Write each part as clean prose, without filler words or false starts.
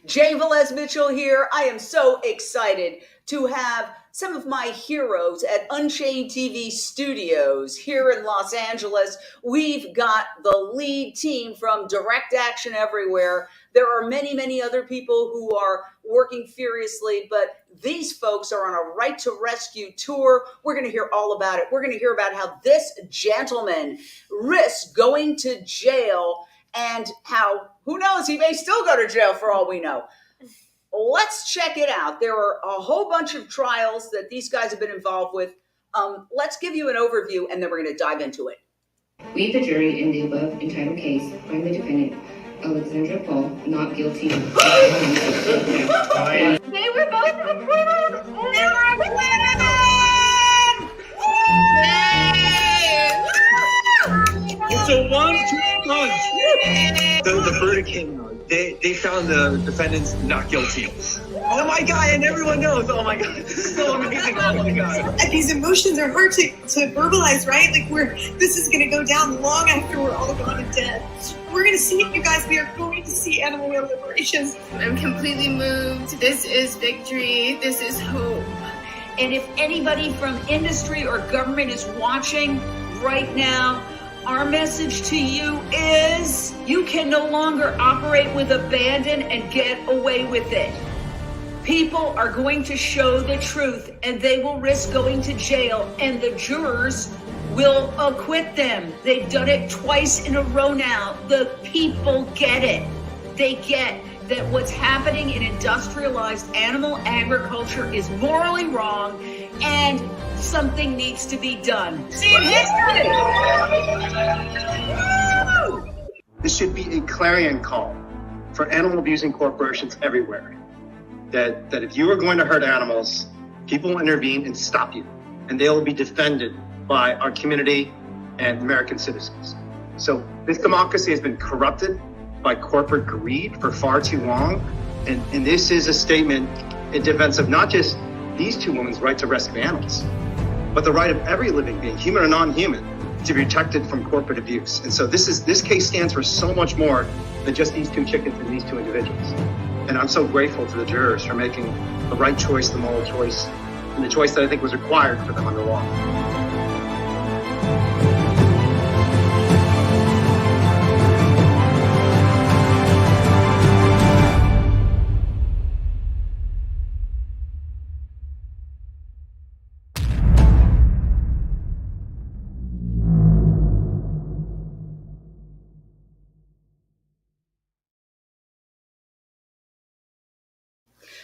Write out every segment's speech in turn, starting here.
Velez-Mitchell here. I am so excited to have some of my heroes at Unchained TV studios here in Los Angeles. We've got the lead team from Direct Action Everywhere. There are many, many other people who are working furiously, but these folks are on a right to rescue tour. We're going to hear all about it. We're going to hear about how this gentleman risks going to jail and how, who knows, he may still go to jail for all we know. Let's check it out. There are a whole bunch of trials that these guys have been involved with. Let's give you an overview, and then we're going to dive into it. We, the jury, in the above entitled case, find the defendant, Alexandra Paul, not guilty. They were both acquitted! They were acquitted! It's a 1-2 punch. The verdict came out. They found the defendants not guilty. Oh my God, and everyone knows. Oh my God, this is so amazing. Oh my God. These emotions are hard to verbalize, right? Like this is gonna go down long after we're all gone and dead. We're gonna see it, you guys. We are going to see animal liberation. I'm completely moved. This is victory. This is hope. And if anybody from industry or government is watching right now, our message to you is you can no longer operate with abandon and get away with it. People are going to show the truth, and they will risk going to jail, and the jurors will acquit them. They've done it twice in a row now. The people get it. They get that what's happening in industrialized animal agriculture is morally wrong, and something needs to be done. See in history! This should be a clarion call for animal abusing corporations everywhere. That if you are going to hurt animals, people will intervene and stop you, and they will be defended by our community and American citizens. So this democracy has been corrupted by corporate greed for far too long, and this is a statement in defense of not just these two women's right to rescue animals, but the right of every living being, human or non-human, to be protected from corporate abuse. And so this case stands for so much more than just these two chickens and these two individuals. And I'm so grateful to the jurors for making the right choice, the moral choice, and the choice that I think was required for them under law.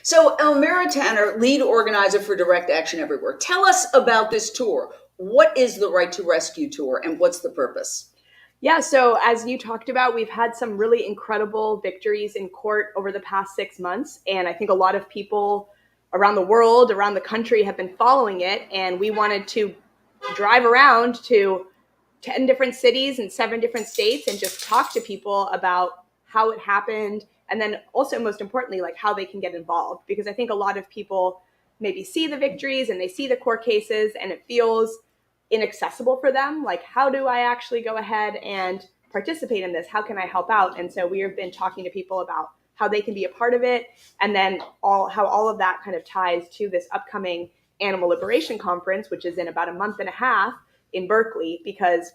So Almira Tanner, lead organizer for Direct Action Everywhere. Tell us about this tour. What is the Right to Rescue Tour, and what's the purpose? Yeah, so as you talked about, we've had some really incredible victories in court over the past 6 months. And I think a lot of people around the world, around the country have been following it. And we wanted to drive around to 10 different cities and 7 different states and just talk to people about how it happened. And then also, most importantly, like how they can get involved. Because I think a lot of people maybe see the victories and they see the court cases and it feels inaccessible for them. Like, how do I actually go ahead and participate in this? How can I help out? And so we have been talking to people about how they can be a part of it. And then how all of that kind of ties to this upcoming Animal Liberation Conference, which is in about a month and a half in Berkeley, because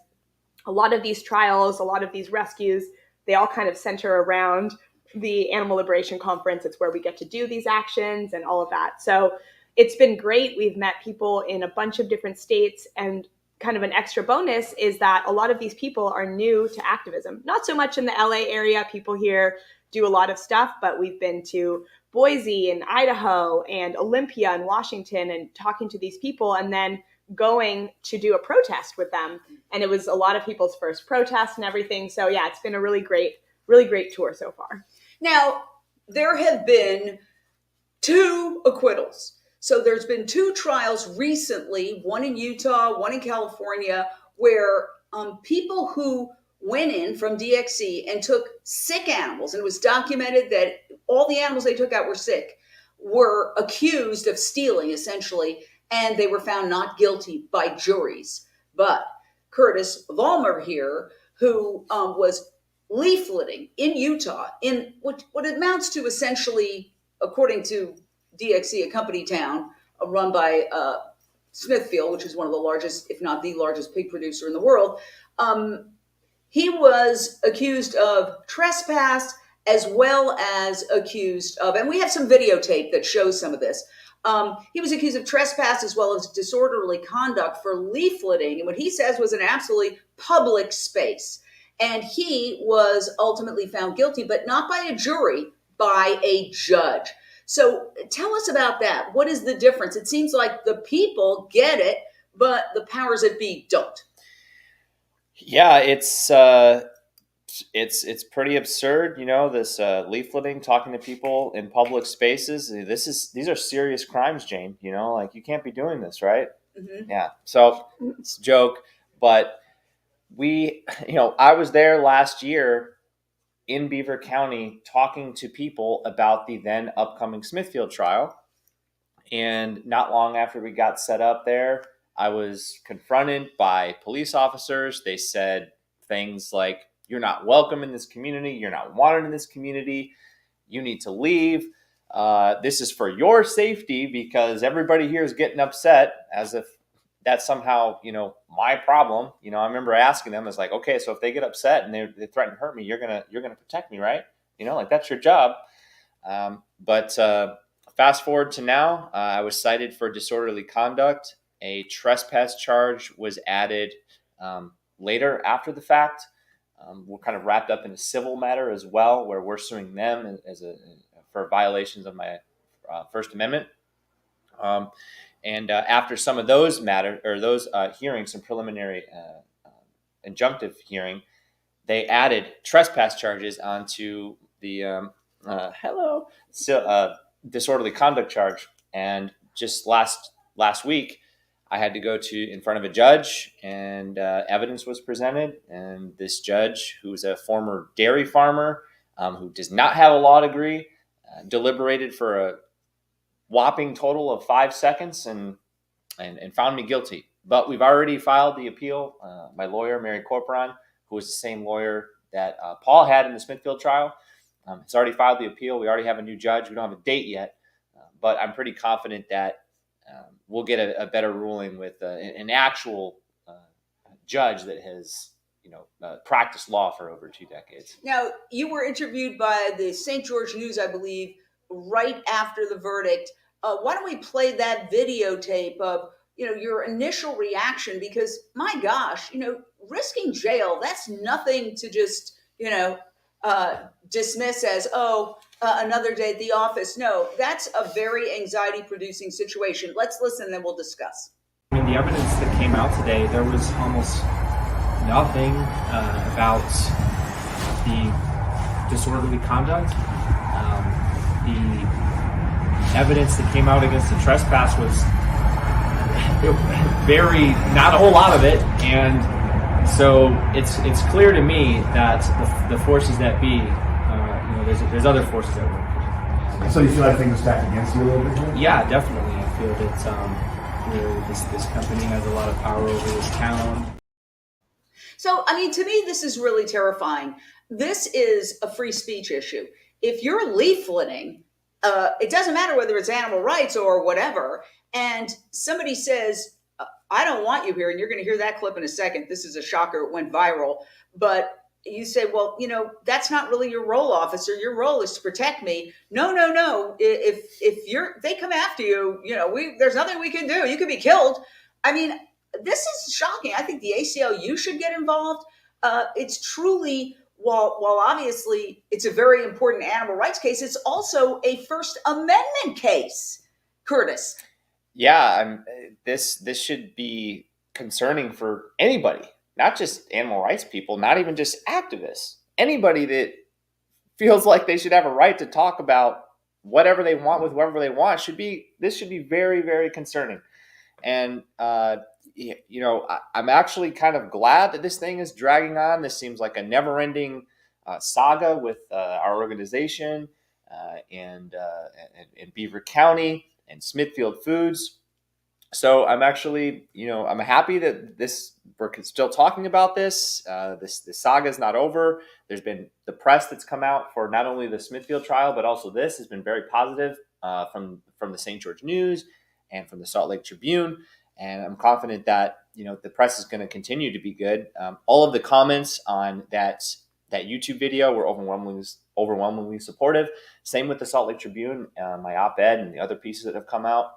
a lot of these trials, a lot of these rescues, they all kind of center around the Animal Liberation Conference. It's where we get to do these actions and all of that. So it's been great. We've met people in a bunch of different states, and kind of an extra bonus is that a lot of these people are new to activism. Not so much in the LA area. People here do a lot of stuff, but we've been to Boise and Idaho and Olympia and Washington and talking to these people, and then going to do a protest with them. And it was a lot of people's first protest and everything. So yeah, it's been a really great tour so far. Now, there have been 2 acquittals. So there's been 2 trials recently, one in Utah, one in California, where people who went in from DxE and took sick animals, and it was documented that all the animals they took out were sick, were accused of stealing, essentially, and they were found not guilty by juries. But Curtis Vollmar here, who was leafleting in Utah in what amounts to essentially, according to DxE, a company town run by Smithfield, which is one of the largest, if not the largest, pig producer in the world. He was accused of trespass as well as accused of, and we have some videotape that shows some of this. He was accused of trespass as well as disorderly conduct for leafleting, and what he says was an absolutely public space. And he was ultimately found guilty, but not by a jury, by a judge. So tell us about that. What is the difference? It seems like the people get it, but the powers that be don't. Yeah, it's pretty absurd, this leafleting, talking to people in public spaces. These are serious crimes, Jane. Like, you can't be doing this, right? Mm-hmm. Yeah. So it's a joke, but I was there last year in Beaver County talking to people about the then upcoming Smithfield trial. And not long after we got set up there, I was confronted by police officers. They said things like, "You're not welcome in this community. You're not wanted in this community. You need to leave. This is for your safety because everybody here is getting upset," as if that's somehow, my problem. I remember asking them, it's like, okay, so if they get upset and they threaten to hurt me, you're gonna protect me, right? Like, that's your job. But fast forward to now, I was cited for disorderly conduct. A trespass charge was added later after the fact. We're kind of wrapped up in a civil matter as well, where we're suing them for violations of my First Amendment. And after some of those hearings, some preliminary injunctive hearing, they added trespass charges onto the disorderly conduct charge. And just last week, I had to go in front of a judge, and evidence was presented. And this judge, who's a former dairy farmer, who does not have a law degree, deliberated for a whopping total of 5 seconds and found me guilty. But we've already filed the appeal. My lawyer, Mary Corporon, who was the same lawyer that Paul had in the Smithfield trial, has already filed the appeal. We already have a new judge. We don't have a date yet, but I'm pretty confident that we'll get a better ruling with an actual judge that has practiced law for over 2 decades. Now, you were interviewed by the St. George News, I believe, right after the verdict. Why don't we play that videotape of your initial reaction? Because my gosh, risking jail, that's nothing to just dismiss as another day at the office. No, that's a very anxiety producing situation. Let's listen, then we'll discuss. I mean, the evidence that came out today, there was almost nothing about the disorderly conduct. The evidence that came out against the trespass was not a whole lot of it. And so it's clear to me that the forces that be, there's other forces at work. So you feel like things are stacked against you a little bit here? Yeah, definitely. I feel that this company has a lot of power over this town. So, to me, this is really terrifying. This is a free speech issue. If you're leafleting, it doesn't matter whether it's animal rights or whatever, and somebody says, "I don't want you here," and you're going to hear that clip in a second. This is a shocker. It went viral. But you say, well, that's not really your role, officer. Your role is to protect me. No. If they come after you, there's nothing we can do. You could be killed. This is shocking. I think the ACLU should get involved. It's truly, while obviously it's a very important animal rights case, it's also a First Amendment case, Curtis. Yeah, this should be concerning for anybody, not just animal rights people, not even just activists. Anybody that feels like they should have a right to talk about whatever they want with whoever they want this should be very, very concerning. And I'm actually kind of glad that this thing is dragging on. This seems like a never-ending saga with our organization and Beaver County and Smithfield Foods. So I'm actually, I'm happy that we're still talking about this. This saga is not over. There's been the press that's come out for not only the Smithfield trial, but also this has been very positive from the St. George News and from the Salt Lake Tribune. And I'm confident that, the press is going to continue to be good. All of the comments on that YouTube video were overwhelmingly supportive. Same with the Salt Lake Tribune, my op-ed and the other pieces that have come out.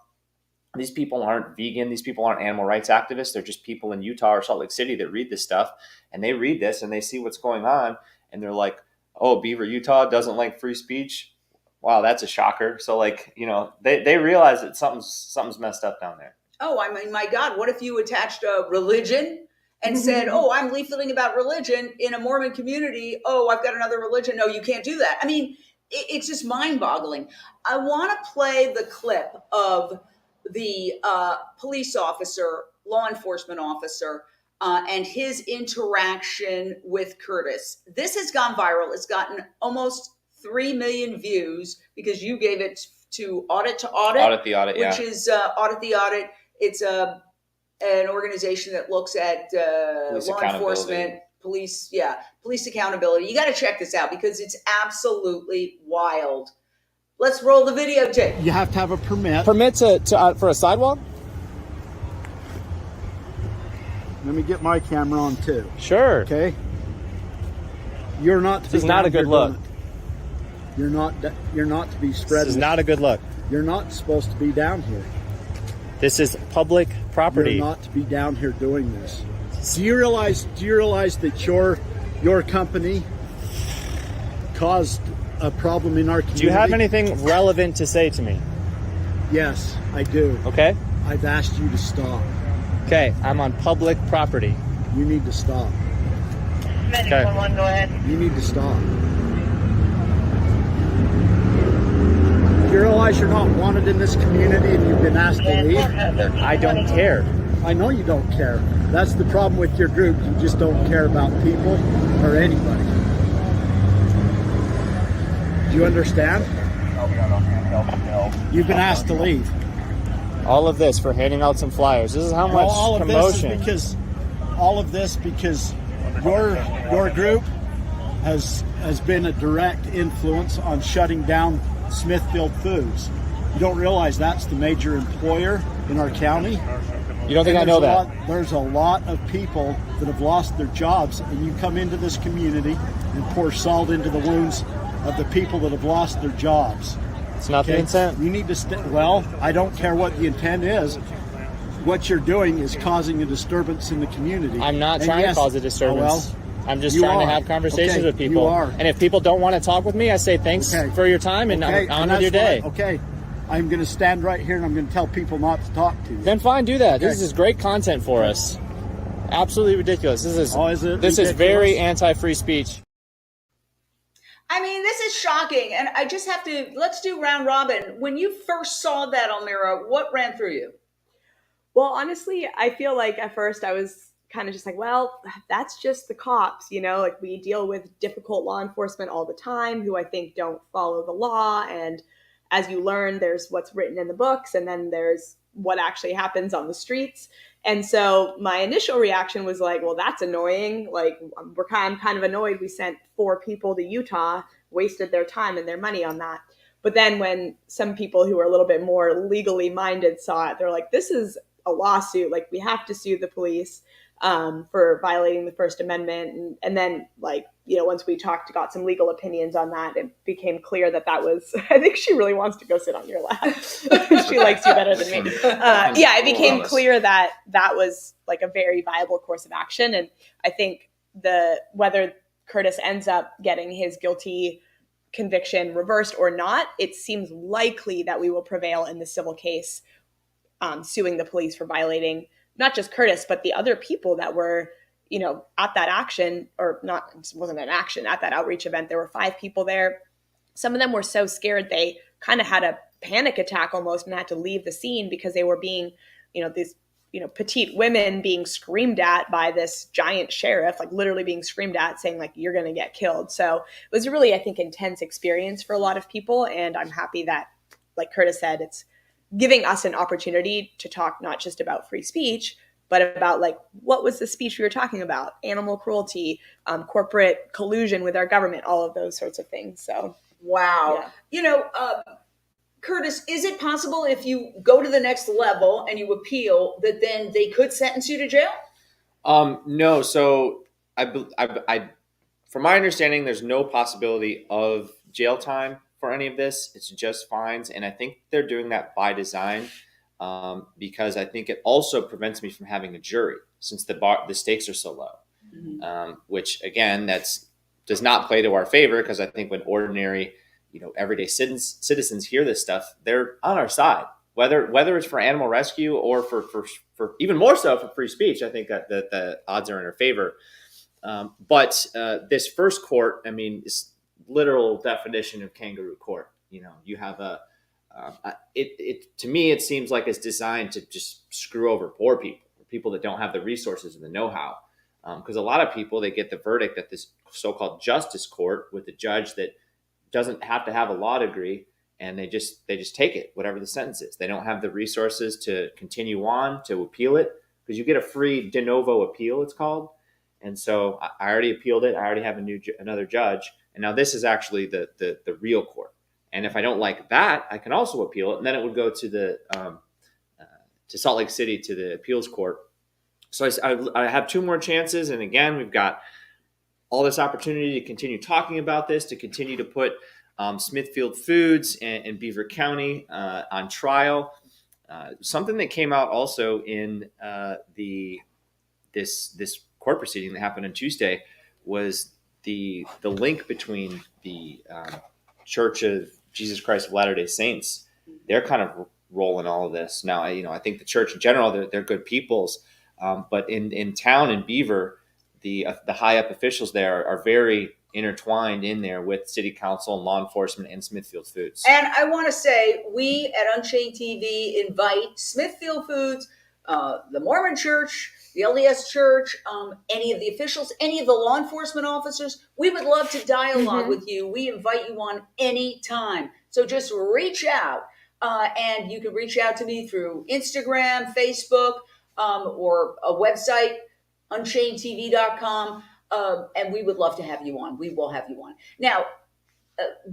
These people aren't vegan. These people aren't animal rights activists. They're just people in Utah or Salt Lake City that read this stuff, and they read this and they see what's going on, and they're like, "Oh, Beaver, Utah doesn't like free speech. Wow, that's a shocker." So, they realize that something's messed up down there. Oh, I mean, my God, what if you attached a religion and said, "Oh, I'm leafleting about religion in a Mormon community. Oh, I've got another religion." No, you can't do that. I mean, it's just mind-boggling. I want to play the clip of the police officer, law enforcement officer, and his interaction with Curtis. This has gone viral. It's gotten almost 3 million views because you gave it to Audit to Audit. Audit the Audit, which is Audit the Audit. It's an organization that looks at law enforcement, police accountability. You got to check this out because it's absolutely wild. Let's roll the videotape. You have to have a permit. Permit for a sidewalk? Let me get my camera on too. Sure. Okay. You're not. This is not a good look. You're not to be spreading. This is not a good look. You're not supposed to be down here. This is public property. You're not to be down here doing this. Do you realize that your company caused a problem in our community? Do you have anything relevant to say to me? Yes, I do. Okay. I've asked you to stop. Okay, I'm on public property. You need to stop. Okay. Go ahead. You need to stop. You realize you're not wanted in this community and you've been asked to leave? I don't care. I know you don't care. That's the problem with your group. You just don't care about people or anybody. Do you understand? You've been asked to leave. All of this for handing out some flyers. This is how much promotion. All of this because your group has been a direct influence on shutting down Smithfield Foods. You don't realize that's the major employer in our county? You don't think I know that? There's a lot of people that have lost their jobs, and you come into this community and pour salt into the wounds of the people that have lost their jobs. It's not the intent. You need to well, I don't care what the intent is. What you're doing is causing a disturbance in the community. I'm not trying to cause a disturbance. I'm just trying to have conversations with people. You are. And if people don't want to talk with me, I say thanks for your time and on with your day. Okay. I'm going to stand right here and I'm going to tell people not to talk to you. Then fine, do that. Okay. This is great content for us. Absolutely ridiculous. This is very anti-free speech. I mean, this is shocking. And I just have to, let's do round robin. When you first saw that, Almira, what ran through you? Well, honestly, I feel like at first I was kind of just like, well, that's just the cops, like we deal with difficult law enforcement all the time who I think don't follow the law. And as you learn, there's what's written in the books and then there's what actually happens on the streets. And so my initial reaction was like, well, that's annoying. Like, I'm kind of annoyed we sent 4 people to Utah, wasted their time and their money on that. But then when some people who are a little bit more legally minded saw it, they're like, this is a lawsuit. Like, we have to sue the police for violating the First Amendment. And then, once we got some legal opinions on that, it became clear that was, I think she really wants to go sit on your lap. She likes you better than me. It became clear that was like a very viable course of action. And I think whether Curtis ends up getting his guilty conviction reversed or not, it seems likely that we will prevail in the civil case, suing the police for violating not just Curtis, but the other people that were, at that action, or not, it wasn't an action, at that outreach event. There were 5 people there. Some of them were so scared they kind of had a panic attack almost and had to leave the scene because they were being, these, petite women being screamed at by this giant sheriff, like literally being screamed at, saying like, you're going to get killed. So it was a really, I think, intense experience for a lot of people. And I'm happy that, like Curtis said, it's giving us an opportunity to talk not just about free speech, but about like, what was the speech we were talking about? Animal cruelty, corporate collusion with our government, all of those sorts of things. So, wow. Yeah. You know, Curtis, is it possible if you go to the next level and you appeal that then they could sentence you to jail? No. So I, from my understanding, there's no possibility of jail time for any of this. It's just fines. And I think they're doing that by design, because I think it also prevents me from having a jury since the stakes are so low, which again, does not play to our favor, because I think when ordinary, everyday citizens hear this stuff, they're on our side, whether it's for animal rescue or for even more so for free speech. I think that the odds are in our favor. But this first court, I mean, is literal definition of kangaroo court. You have to me, it seems like it's designed to just screw over poor people that don't have the resources and the know-how. Because a lot of people, they get the verdict at this so-called justice court with a judge that doesn't have to have a law degree, and they just take it, whatever the sentence is. They don't have the resources to continue on, to appeal it, because you get a free de novo appeal, it's called. And so I already appealed it. I already have another judge, and now this is actually the real court. And if I don't like that, I can also appeal it, and then it would go to to Salt Lake City, to the appeals court. So I have two more chances, and again, we've got all this opportunity to continue talking about this, to continue to put Smithfield Foods and Beaver County on trial. Something that came out also in this court proceeding that happened on Tuesday was the link between the Church of Jesus Christ of Latter-day Saints. They're kind of rolling all of this now. I think the church in general, they're good peoples, but in town in Beaver, the high up officials there are very intertwined in there with city council and law enforcement and Smithfield Foods. And I want to say, we at Unchained TV invite Smithfield Foods, the Mormon Church, the LDS Church, any of the officials, any of the law enforcement officers. We would love to dialogue with you. We invite you on any time. So just reach out, and you can reach out to me through Instagram, Facebook, or a website, UnchainedTV.com, and we would love to have you on. We will have you on. Now,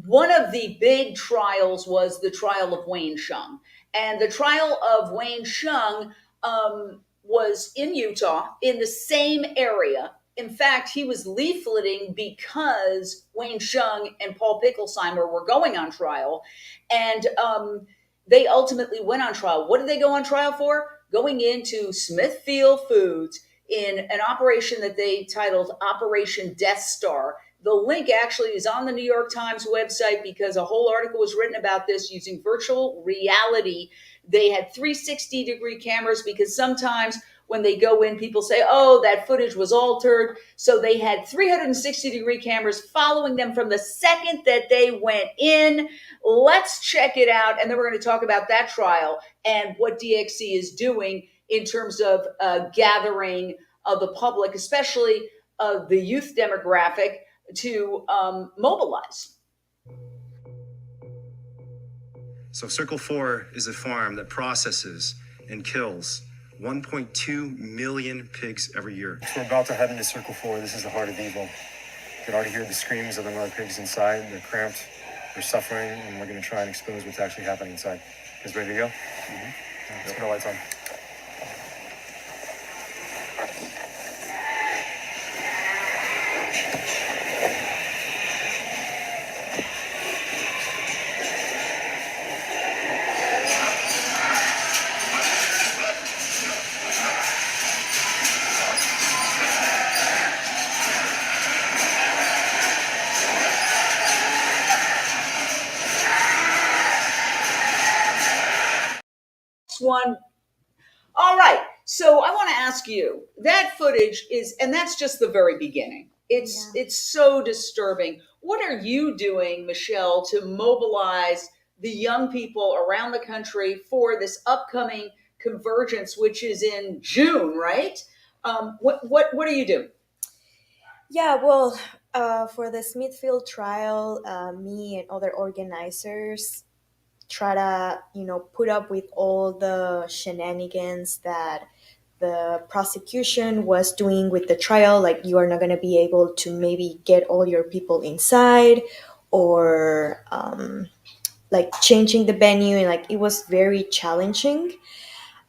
one of the big trials was the trial of Wayne Shung. And the trial of Wayne Shung was in Utah, in the same area. In fact, he was leafleting because Wayne Shung and Paul Picklesheimer were going on trial. And they ultimately went on trial. What did they go on trial for? Going into Smithfield Foods in an operation that they titled Operation Death Star. The link actually is on the New York Times website, because a whole article was written about this using virtual reality. They had 360-degree cameras, because sometimes when they go in, people say, oh, that footage was altered. So they had 360-degree cameras following them from the second that they went in. Let's check it out. And then we're going to talk about that trial and what DxE is doing in terms of gathering the public, especially the youth demographic, to mobilize. So Circle 4 is a farm that processes and kills 1.2 million pigs every year. We're about to head into Circle 4. This is the heart of evil. You can already hear the screams of the mother pigs inside. They're cramped, they're suffering, and we're going to try and expose what's actually happening inside. You guys ready to go? Mm-hmm. Let's put our lights on. One. All right. So I want to ask you, that footage is, and that's just the very beginning. It's so disturbing. What are you doing, Michelle, to mobilize the young people around the country for this upcoming convergence, which is in June, right? What are you doing? Yeah, well, for the Smithfield trial, me and other organizers try to, put up with all the shenanigans that the prosecution was doing with the trial. Like, you are not going to be able to maybe get all your people inside, or like changing the venue, and like it was very challenging.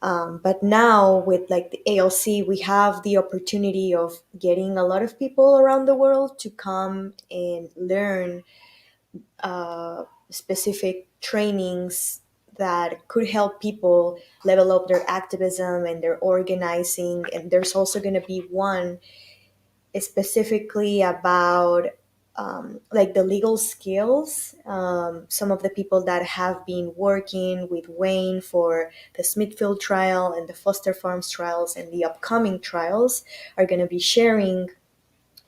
But now with like the ALC, we have the opportunity of getting a lot of people around the world to come and learn specific trainings that could help people level up their activism and their organizing. And there's also going to be one specifically about like the legal skills. Some of the people that have been working with Wayne for the Smithfield trial and the Foster Farms trials and the upcoming trials are going to be sharing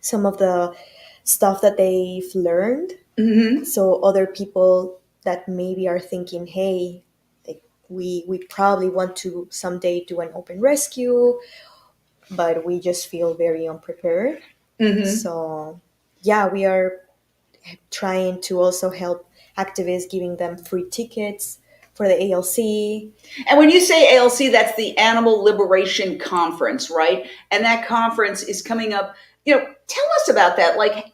some of the stuff that they've learned. Mm-hmm. So other people that maybe are thinking, hey, like we probably want to someday do an open rescue, but we just feel very unprepared. Mm-hmm. So yeah, we are trying to also help activists, giving them free tickets for the ALC. And when you say ALC, that's the Animal Liberation Conference, right? And that conference is coming up. Tell us about that. Like,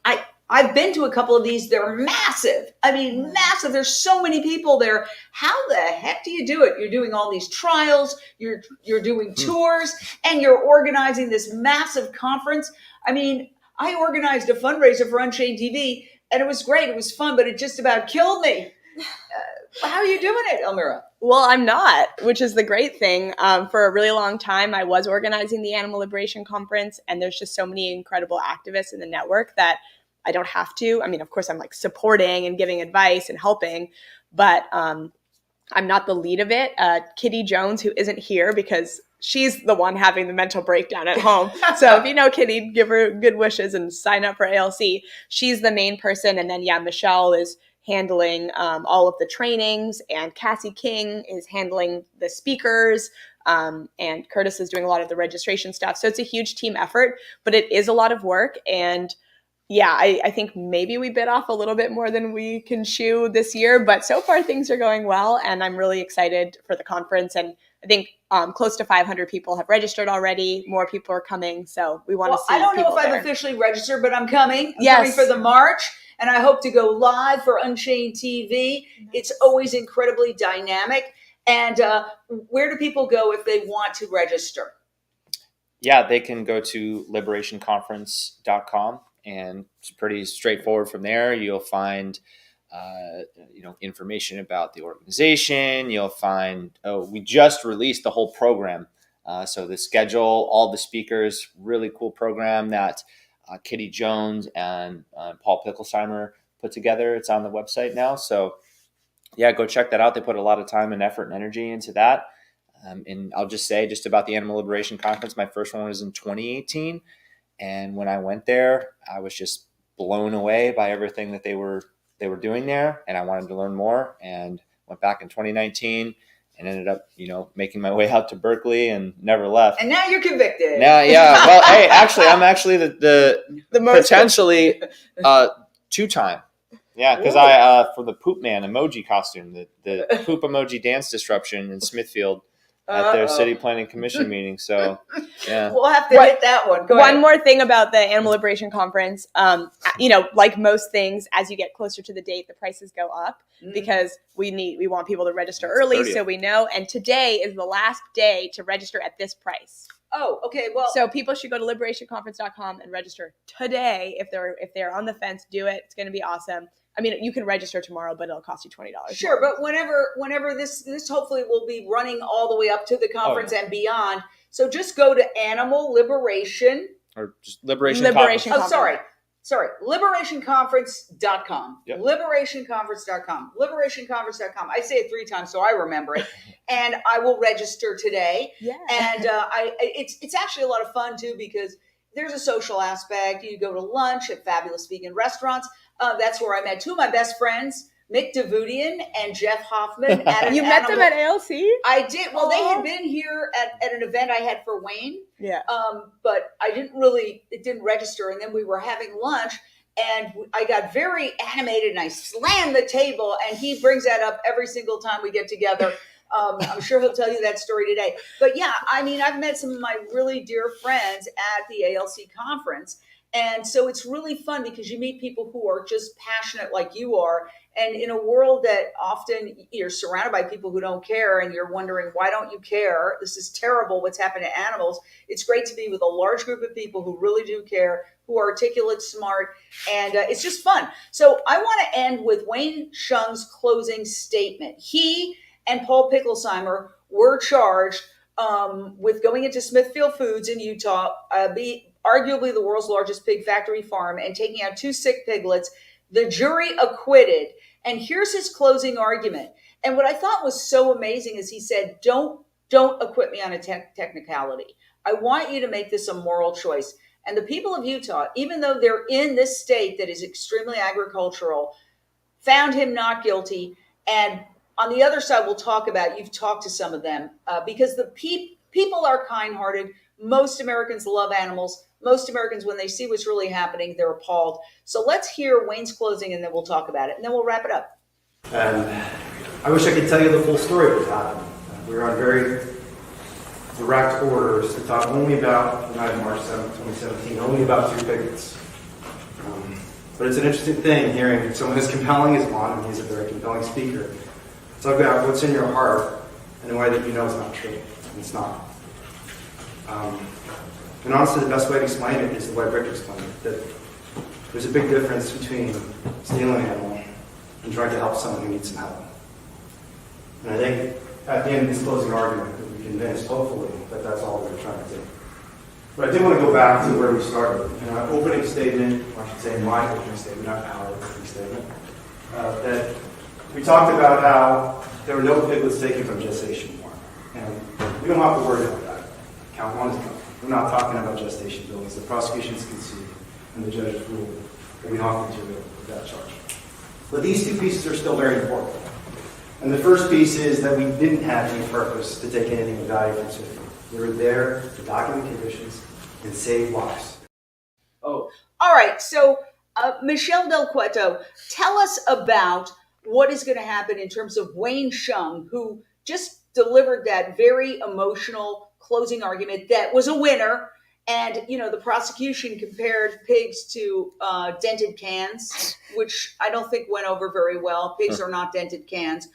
I've been to a couple of these. They're massive. I mean, massive. There's so many people there. How the heck do you do it? You're doing all these trials, you're doing tours, and you're organizing this massive conference. I mean, I organized a fundraiser for Unchained TV, and it was great. It was fun, but it just about killed me. How are you doing it, Almira? Well, I'm not, which is the great thing. For a really long time, I was organizing the Animal Liberation Conference, and there's just so many incredible activists in the network that I don't have to. I mean, of course, I'm like supporting and giving advice and helping, but I'm not the lead of it. Kitty Jones, who isn't here because she's the one having the mental breakdown at home. So if you know Kitty, give her good wishes and sign up for ALC. She's the main person. And then, Michelle is handling all of the trainings, and Cassie King is handling the speakers, and Curtis is doing a lot of the registration stuff. So it's a huge team effort, but it is a lot of work. And I think maybe we bit off a little bit more than we can chew this year, but so far things are going well, and I'm really excited for the conference. And I think close to 500 people have registered already. More people are coming, so we want to see. I don't know people if I've there. officially registered, but I'm coming. I'm Yes. coming for the March, and I hope to go live for Unchained TV. It's always incredibly dynamic. And where do people go if they want to register? Yeah, they can go to liberationconference.com, and it's pretty straightforward from there. You'll find information about the organization. You'll find, we just released the whole program. So the schedule, all the speakers, really cool program that Kitty Jones and Paul Picklesheimer put together. It's on the website now. So yeah, go check that out. They put a lot of time and effort and energy into that. And I'll just say just about the Animal Liberation Conference, my first one was in 2018. And when I went there, I was just blown away by everything that they were doing there. And I wanted to learn more, and went back in 2019 and ended up, making my way out to Berkeley and never left. And now you're convicted. Now, yeah. Well, hey, I'm actually the potentially two-time. Yeah, because I for the Poop Man emoji costume, the poop emoji dance disruption in Smithfield at their city planning commission meeting. So yeah, we'll have to hit that one. Go One ahead. more thing about the Animal Liberation Conference, like most things, as you get closer to the date, the prices go up because we want people to register early, 30th. so we know. And today is the last day to register at this price. Oh, okay. Well, So people should go to liberationconference.com and register today if they're on the fence. Do it. It's going to be awesome. I mean, you can register tomorrow, but it'll cost you $20. sure, but whenever this hopefully will be running all the way up to the conference and beyond. So just go to Animal Liberation or just Liberation Liberation Conference. Oh, sorry. Liberationconference.com. Yep. Liberationconference.com. Liberationconference.com. I say it 3 times so I remember it. And I will register today. Yeah. And it's actually a lot of fun too, because there's a social aspect. You go to lunch at fabulous vegan restaurants. That's where I met 2 of my best friends, Mick Davutian and Jeff Hoffman. You met them at ALC? I did. Well, they had been here at an event I had for Wayne. Yeah. But it didn't register. And then we were having lunch, and I got very animated and I slammed the table, and he brings that up every single time we get together. I'm sure he'll tell you that story today. But yeah, I mean, I've met some of my really dear friends at the ALC conference. And so it's really fun because you meet people who are just passionate like you are. And in a world that often you're surrounded by people who don't care, and you're wondering, why don't you care? This is terrible what's happened to animals. It's great to be with a large group of people who really do care, who are articulate, smart, and it's just fun. So I want to end with Wayne Shung's closing statement. He and Paul Picklesheimer were charged with going into Smithfield Foods in Utah, arguably the world's largest pig factory farm, and taking out 2 sick piglets. The jury acquitted. And here's his closing argument. And what I thought was so amazing is he said, don't acquit me on a technicality. I want you to make this a moral choice. And the people of Utah, even though they're in this state that is extremely agricultural, found him not guilty. And on the other side, we'll talk about, you've talked to some of them, because the people are kind-hearted. Most Americans love animals. Most Americans, when they see what's really happening, they're appalled. So let's hear Wayne's closing, and then we'll talk about it, and then we'll wrap it up. I wish I could tell you the full story of what happened. We were on very direct orders to talk only about, the night of March 7th, 2017, only about 2 piglets. But it's an interesting thing hearing someone as compelling as Juan, and he's a very compelling speaker, talk about what's in your heart in a way that you know is not true. And it's not. And honestly, the best way to explain it is the way Rick explained it, that there's a big difference between stealing an animal and trying to help someone who needs some help. And I think at the end of this closing argument, we'll be convinced, hopefully, that that's all we're trying to do. But I did want to go back to where we started. In our opening statement, or I should say my opening statement, not our opening statement, that we talked about how there were no piglets taken from gestation farm. And we don't have to worry about that. Count 1 is covered. We're not talking about gestation buildings. The prosecution's conceded, and the judge ruled that we don't have to deal with that charge. But these 2 pieces are still very important. And the first piece is that we didn't have any purpose to take anything of value from Smithfield. We were there to document conditions and save lives. Oh, all right. So, Michelle Del Cueto, tell us about what is going to happen in terms of Wayne Shung, who just delivered that very emotional closing argument that was a winner. And, you know, the prosecution compared pigs to dented cans, which I don't think went over very well. Pigs are not dented cans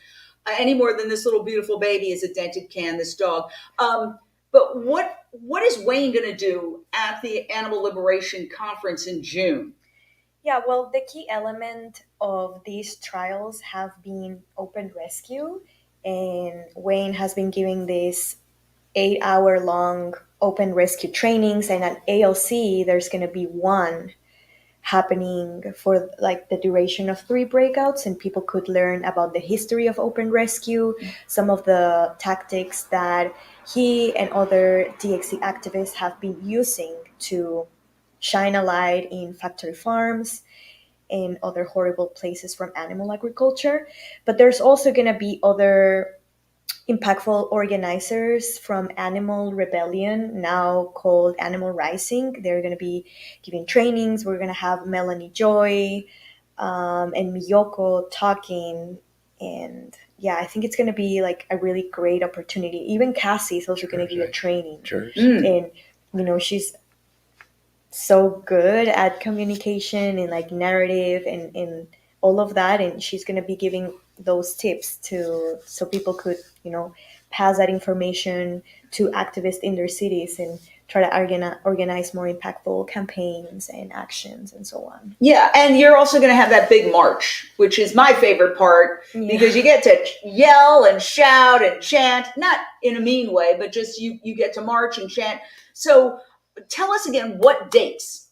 any more than this little beautiful baby is a dented can, this dog. But what is Wayne going to do at the Animal Liberation Conference in June? Yeah, well, the key element of these trials have been open rescue, and Wayne has been giving these 8-hour-long open rescue trainings, and at ALC, there's going to be one happening for like the duration of 3 breakouts, and people could learn about the history of open rescue, some of the tactics that he and other DxE activists have been using to shine a light in factory farms and other horrible places from animal agriculture. But there's also going to be other impactful organizers from Animal Rebellion, now called Animal Rising. They're going to be giving trainings. We're going to have Melanie Joy and Miyoko talking. And yeah, I think it's going to be like a really great opportunity. Even Cassie is also going to give a training. And, you know, she's so good at communication and like narrative and all of that. And she's going to be giving those tips so people could, you know, pass that information to activists in their cities and try to organize more impactful campaigns and actions and so on. Yeah, and you're also going to have that big march, which is my favorite part, because you get to yell and shout and chant, not in a mean way, but just you get to march and chant. So tell us again, what dates?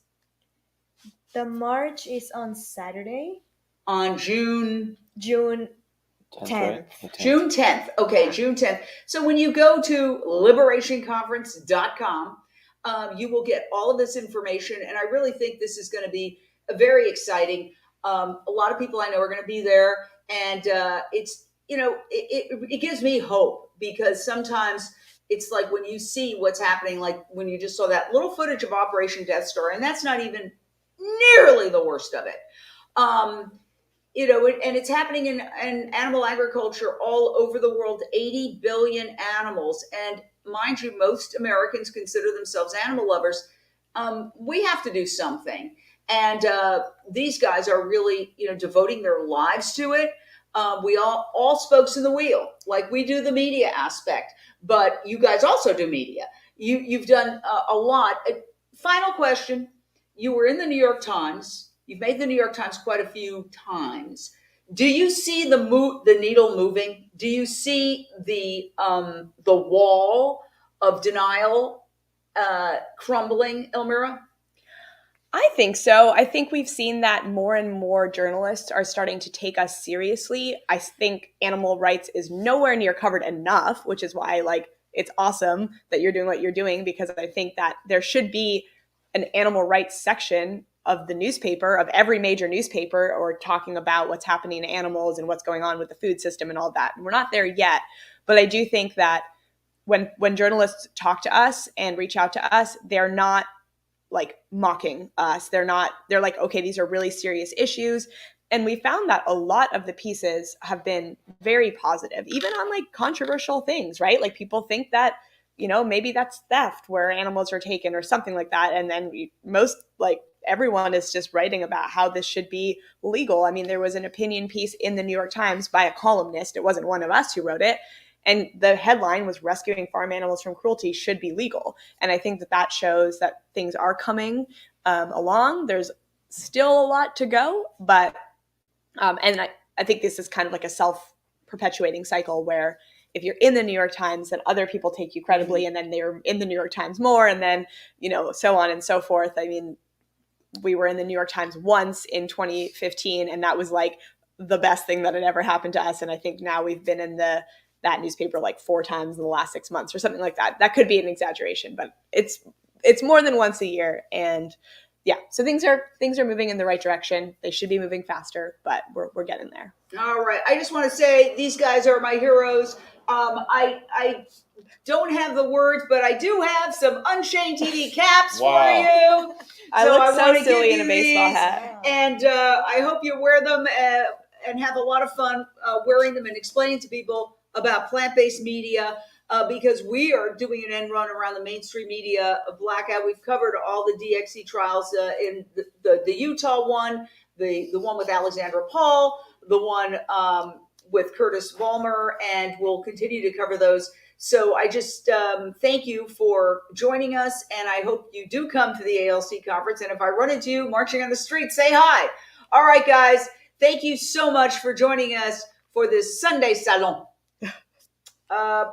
The march is on Saturday. On June 10th. June 10th. Okay, June 10th. So when you go to liberationconference.com, you will get all of this information. And I really think this is going to be very exciting. A lot of people I know are going to be there. And it's, you know, it gives me hope, because sometimes it's like when you see what's happening, like when you just saw that little footage of Operation Death Star, and that's not even nearly the worst of it. And it's happening in animal agriculture all over the world, 80 billion animals. And mind you, most Americans consider themselves animal lovers. We have to do something. And these guys are really, devoting their lives to it. We all spokes in the wheel, like we do the media aspect, but you guys also do media. You've done a lot. Final question. You were in the New York Times. You've made the New York Times quite a few times. Do you see the needle moving? Do you see the wall of denial crumbling, Almira? I think so. I think we've seen that more and more journalists are starting to take us seriously. I think animal rights is nowhere near covered enough, which is why it's awesome that you're doing what you're doing, because I think that there should be an animal rights section of the newspaper, of every major newspaper, or talking about what's happening to animals and what's going on with the food system and all that. And we're not there yet, but I do think that when journalists talk to us and reach out to us, they're not mocking us. They're like, okay, these are really serious issues. And we found that a lot of the pieces have been very positive, even on controversial things, right? Like people think that, maybe that's theft where animals are taken or something like that. And then everyone is just writing about how this should be legal. I mean, there was an opinion piece in the New York Times by a columnist. It wasn't one of us who wrote it. And the headline was "Rescuing Farm Animals from Cruelty Should Be Legal." And I think that shows that things are coming along. There's still a lot to go, but and I think this is kind of like a self-perpetuating cycle where if you're in the New York Times, then other people take you credibly, and then they're in the New York Times more, and then, so on and so forth. I mean, we were in the New York Times once in 2015, and that was the best thing that had ever happened to us. And I think now we've been in that newspaper 4 times in the last 6 months or something like that. That could be an exaggeration, but it's more than once a year. And yeah, so things are moving in the right direction. They should be moving faster, but we're getting there. All right. I just want to say these guys are my heroes. I don't have the words, but I do have some Unchained TV caps for you. I look so silly in a baseball hat. And I hope you wear them and have a lot of fun wearing them and explaining to people about plant-based media, because we are doing an end run around the mainstream media blackout. We've covered all the DxE trials in the Utah one, the one with Alexandra Paul, the one with Curtis Vollmar, and we'll continue to cover those. So I just thank you for joining us, and I hope you do come to the ALC conference. And if I run into you marching on the street, say hi. All right, guys, thank you so much for joining us for this Sunday Salon. Bye.